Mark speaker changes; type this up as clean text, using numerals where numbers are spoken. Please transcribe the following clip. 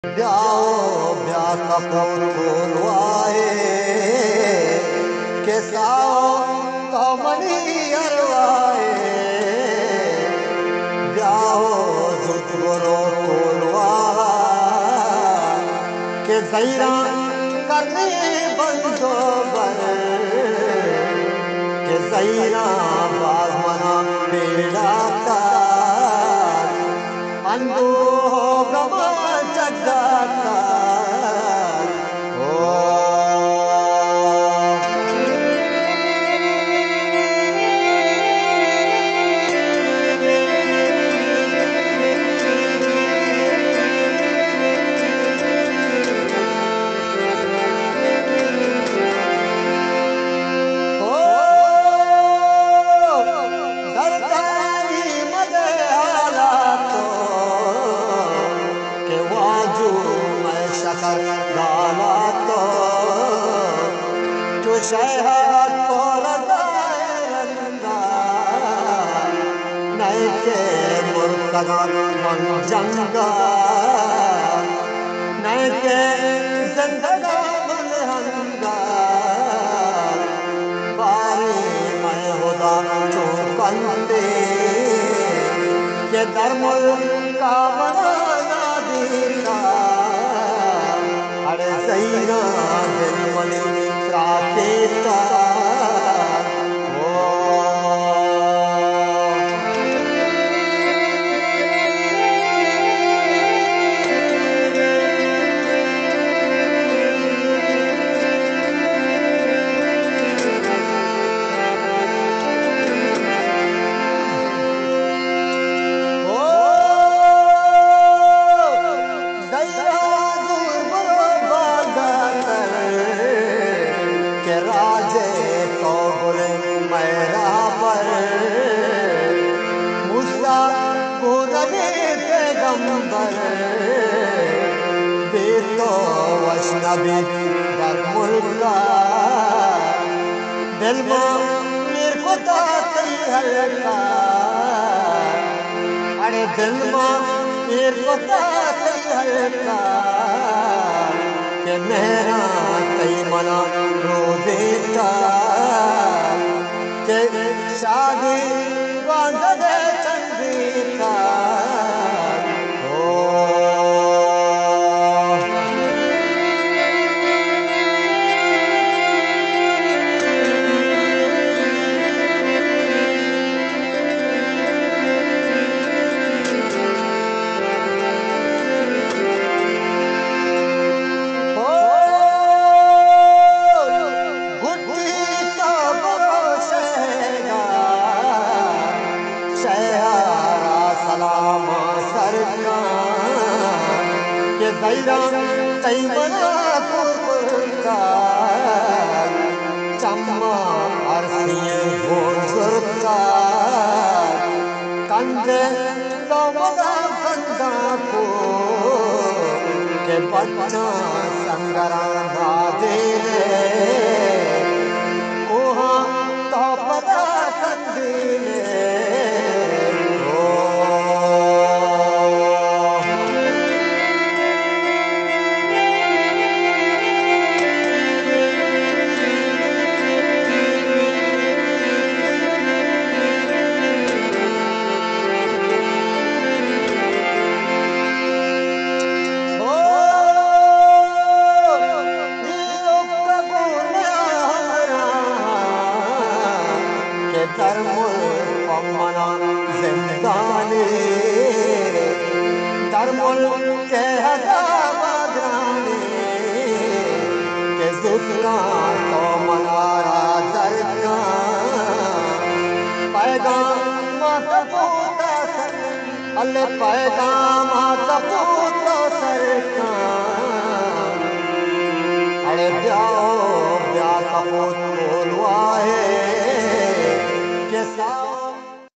Speaker 1: ब्याओ ब्या कपूर बोलवाए के साओ तो मनी अरवाए ब्याओ जुत गोरो बोलवा के जैरा करने बंदो बर के जैरा बाज मना बेड़ा का अंदो गमा जगता गाना तो शहर नहीं के मुर्तगा जंगा नहीं के जिंदगा मनहंगा बारी मैं होदा चौकंते के धर्मुल का बनाना दीना अरे सैना दिल मनी प्रातेता राजे तो बोले मेरा पर मुसा गुरने पैगंबर बेतो वैष्णवी धर्मुल्ला दिल में मेरे को ताती हल्का अरे दिल में मेरे को ताती हल्का के मेरा कई मना रोजेता के शादी बांधे चंद्रिका के दैरा तैमना पुरका चम्मा अरसिए भोजरका कंधे लोमदा बंदा को के बच्चा संगरा दे ओहा तो पता कंदीले धर्मुल पमना जिंदानी धर्मुल के हदाबादानी के जुत्ता तो मनारा दरका पैगाम माता पूता अल्ले पैगाम माता पूता